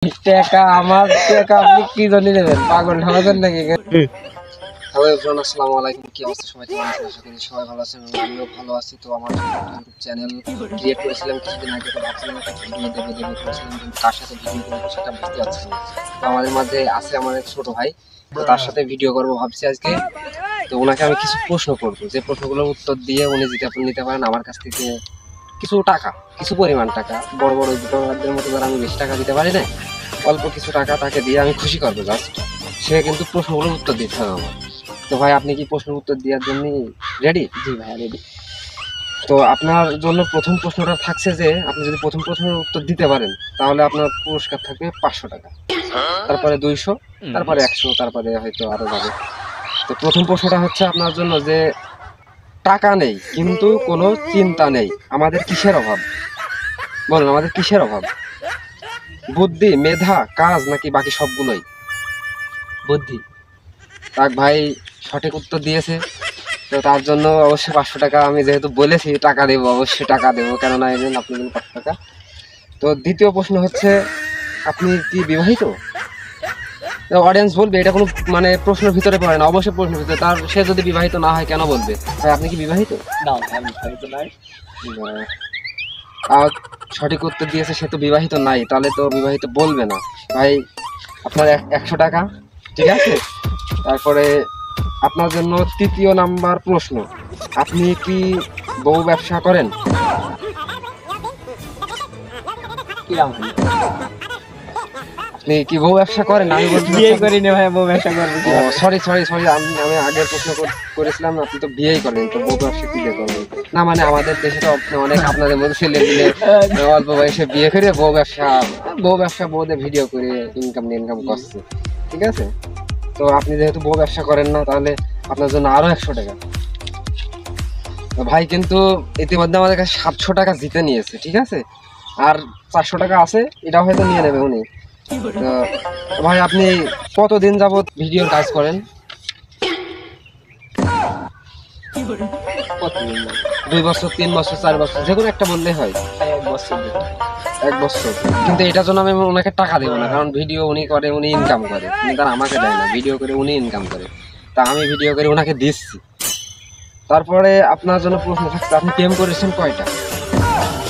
টাকা আমার টাকা আপনি কি জানি নেবেন? পাগল ঠামাছেন নাকি? হ্যালো এভরিওয়ান, আসসালামু আলাইকুম। কি অবস্থা সবাই? কেমন আছেন? আশা করি সবাই ভালো আছেন। আমিও ভালো আছি। তো আমার ইউটিউব চ্যানেল ক্রিয়েট করেছিলাম কিছুদিন আগে, তো ভাবছিলাম একটা ভিডিও দেবো করেছিলাম, কিন্তু কার সাথে ভিডিও করবো সেটা বুঝতে পারছি না। তো আমাদের মাঝে আছে আমার এক ছোট ভাই, তো তার সাথে ভিডিও করবো ভাবছি আজকে। তো ওনাকে আমি কিছু প্রশ্ন করবো, যে প্রশ্নগুলোর উত্তর দিয়ে উনি যদি আপনি নিতে পারেন আমার কাছ থেকে কিছু টাকা, কিছু পরিমাণ টাকা, বড় বড় দোকানদারদের মতো ধর আমি বেশি টাকা দিতে পারি না, অল্প কিছু টাকা তাকে দিয়ে আমি খুশি করবো জাস্ট। সে কিন্তু প্রশ্নগুলোর উত্তর দিতে হবে আমার। তো ভাই আপনি কি প্রশ্নের উত্তর দেওয়ার জন্য রেডি? জি ভাই রেডি। তো আপনার জন্য প্রথম প্রশ্নটা থাকছে যে আপনি যদি প্রথম প্রশ্নের উত্তর দিতে পারেন তাহলে আপনার পুরস্কার থাকবে 500 টাকা, তারপরে 200, তারপরে 100, তারপরে হয়তো আরো যাবে। তো প্রথম প্রশ্নটা হচ্ছে আপনার জন্য যে টাকা নেই কিন্তু কোনো চিন্তা নেই, আমাদের কিসের অভাব? বলেন আমাদের কিসের অভাব? বুদ্ধি, মেধা, কাজ, নাকি বাকি সবগুলোই? বুদ্ধি। তাক ভাই সঠিক উত্তর দিয়েছে। তো তার জন্য অবশ্যই 500 টাকা, আমি যেহেতু বলেছি টাকা দেবো, অবশ্যই টাকা দেবো, কেননা এলেন আপনি দিন 500 টাকা। তো দ্বিতীয় প্রশ্ন হচ্ছে আপনি কি বিবাহিত? অডিয়েন্স বলবে এটা কোনো মানে প্রশ্নের ভিতরে পড়ে না, অবশ্যই প্রশ্নের ভিতরে। তার সে যদি বিবাহিত না হয় কেন বলবে ভাই আপনি কি বিবাহিত? না ভাই আমি বিবাহিত নাই। আর সঠিক উত্তর দিয়েছে সে তো বিবাহিত নাই, তাহলে তো বিবাহিত বলবে না। ভাই আপনার 100 টাকা, ঠিক আছে। তারপরে আপনার জন্য তৃতীয় নাম্বার প্রশ্ন, আপনি কি বউ ব্যবসা করেন? কিরাম আপনি কি বউ ব্যবসা করেন? আমি বলছি বিয়ে করি না ভাই, বউ ব্যবসা করবো। সরি, আমি আগের প্রশ্ন করেছিলাম, আপনি তো বিয়েই করেন, তো বউ ব্যবসা কি দিয়ে করবেন? না মানে আমাদের দেশে তো অনেক আপনাদের মধ্যে ছেলে মিলে অল্প বয়সে বিয়ে করে বউ ব্যবসা বউদের ভিডিও করে ইনকাম করছে, ঠিক আছে। তো আপনি যেহেতু বউ ব্যবসা করেন না, তাহলে আপনার জন্য আরো 100 টাকা। তো ভাই কিন্তু ইতিমধ্যে আমাদের কাছে 700 টাকা জিতে নিয়েছে, ঠিক আছে। আর 400 টাকা আছে, এটা হয়তো নিয়ে নেবে উনি। তো ভাই আপনি কতদিন যাবত ভিডিওর কাজ করেন? কতদিন? 2 বছর, 3 বছর, 4 বছর, যে কোনো একটা বললেই হয়। 1 বছর। 1 বছর। কিন্তু এটার জন্য আমি ওনাকে টাকা দেবো না, কারণ ভিডিও উনি করে, উনি ইনকাম করে, উনি তার আমাকে দেয় না, ভিডিও করে উনি ইনকাম করে, তা আমি ভিডিও করে ওনাকে দিচ্ছি। তারপরে আপনার জন্য প্রশ্ন থাকছে, আপনি প্রেম করেছেন কয়টা?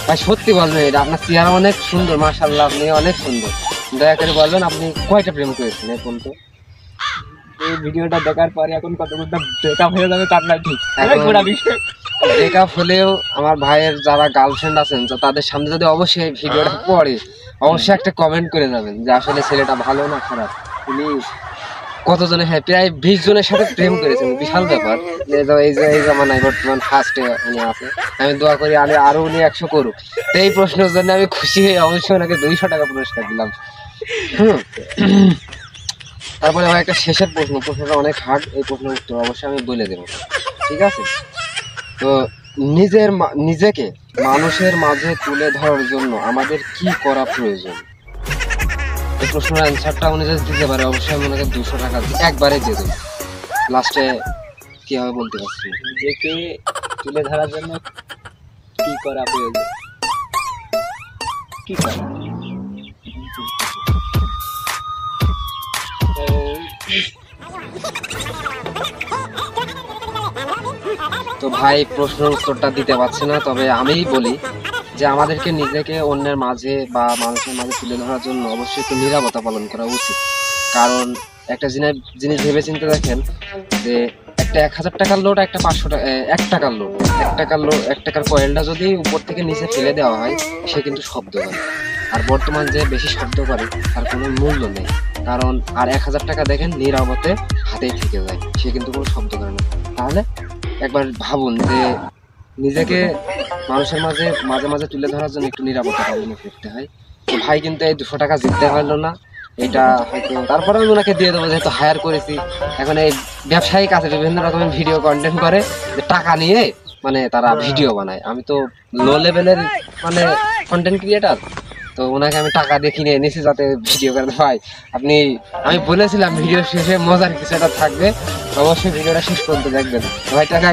ভাই সত্যি বলবেন, এটা আপনার চেহারা অনেক সুন্দর, মাশাআল্লাহ, আপনি অনেক সুন্দর, দয়া করে বলবেন আপনি কয়টা প্রেম করেছেন এখন? তো এই ভিডিওটা দেখার পরে এখন কতগুলো ব্রেকআপ হয়ে যাবে তার না ঠিক। ব্রেকআপ হলেও আমার ভাইয়ের যারা গার্লফ্রেন্ড আছেন, তো তাদের সামনে যদি অবশ্যই এই ভিডিওটা পড়ে, অবশ্যই একটা কমেন্ট করে যাবেন যে আসলে ছেলেটা ভালো না খারাপ। উনি কতজনে, হ্যাঁ প্রায় 20 জনের সাথে প্রেম করেছেন, বিশাল ব্যাপার। এই জামানায় বর্তমান ফার্স্টে উনি আছে। আমি দোয়া করি আরো উনি 100 করুক। তো এই প্রশ্নের জন্য আমি খুশি হয়ে অবশ্যই ওনাকে 200 টাকা পুরস্কার দিলাম। তারপরে আমার একটা শেষের প্রশ্নটা অনেক হার্ড, এই প্রশ্নের উত্তর অবশ্যই আমি বলে দেবো, ঠিক আছে। তো নিজেকে মানুষের মাঝে তুলে ধরার জন্য আমাদের কি করা প্রয়োজন? এই প্রশ্নের অ্যান্সারটা উনি যদি দিতে পারে অবশ্যই আমি ওনাকে 200 টাকা একবারে দিয়ে দেবো। লাস্টে কি হবে বলতে পারছি না। নিজেকে তুলে ধরার জন্য কি করা প্রয়োজন? কি করা? তো ভাই প্রশ্নের উত্তরটা দিতে পারছি না, তবে আমিই বলি যে আমাদেরকে নিজেকে অন্যের মাঝে বা মানুষের মাঝে তুলে ধরার জন্য অবশ্যই একটু নীরবতা পালন করা উচিত। কারণ একটা জিনিস ভেবে চিন্তে দেখেন যে একটা 1000 টাকার নোট, একটা 500 টাকা, 1 টাকার নোট, 1 টাকার কয়েনটা যদি উপর থেকে নিচে ফেলে দেওয়া হয় সে কিন্তু শব্দ করে। আর বর্তমান যে বেশি শব্দ করে তার কোনো মূল্য নেই, কারণ আর 1000 টাকা দেখেন নীরবতে হাতেই থেকে যায়, সে কিন্তু কোনো শব্দ করে না। তাহলে একবার ভাবুন যে নিজেকে মানুষের মাঝে মাঝে তুলে ধরার জন্য একটু নিরাপত্তা পালন করতে হয়। তো ভাই কিন্তু এই 200 টাকা জিততে পারলো না, এটা হয়তো তারপরে আমি ওনাকে দিয়ে দেবো, যেহেতু হায়ার করেছি। এখন এই ব্যবসায়িক আছে, বিভিন্ন রকমের ভিডিও কন্টেন্ট করে, যে টাকা নিয়ে মানে তারা ভিডিও বানায়। আমি তো লো লেভেলের মানে কন্টেন্ট ক্রিয়েটার, তো ওনাকে আমি টাকা দিয়ে কিনে এনেছি যাতে ভিডিও করে। ভাই আমি বলেছিলাম ভিডিও শেষে মজার কিছু একটা থাকবে, অবশ্যই ভিডিওটা শেষ পর্যন্ত দেখবেন। ভাই টাকা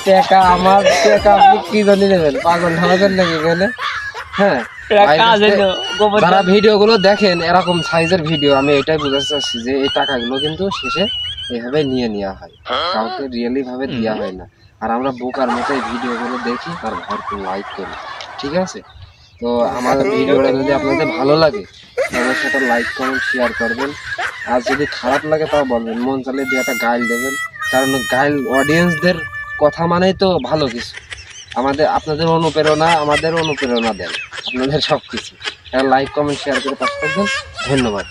টাকা আমার টাকা আপনি কি জানি নেবেন? পাগল ঠামাছেন নাকি? গেলে হ্যাঁ, যারা ভিডিওগুলো দেখেন এরকম সাইজের ভিডিও, আমি এটাই বোঝাতে চাচ্ছি যে এই টাকাগুলো কিন্তু শেষে এভাবে নিয়ে নেওয়া হয়, কাউকে রিয়েলি ভাবে দেওয়া হয় না। আর আমরা বোকার মতো এই ভিডিওগুলো দেখি আর ভরপুর লাইক করি, ঠিক আছে? তো আমাদের ভিডিওটা যদি আপনাদের ভালো লাগে তাহলে সেটা লাইক কমেন্ট শেয়ার করবেন। আর যদি খারাপ লাগে তাও বলবেন, মন চাইলে দিয়ে একটা গাইল দেবেন, কারণ গাইল অডিয়েন্সদের কথা মানেই তো ভালো কিছু। আমাদের আপনাদের অনুপ্রেরণা আমাদের অনুপ্রেরণা দেন, আপনাদের সব কিছু। লাইক কমেন্ট শেয়ার করে পাশ করবেন। ধন্যবাদ।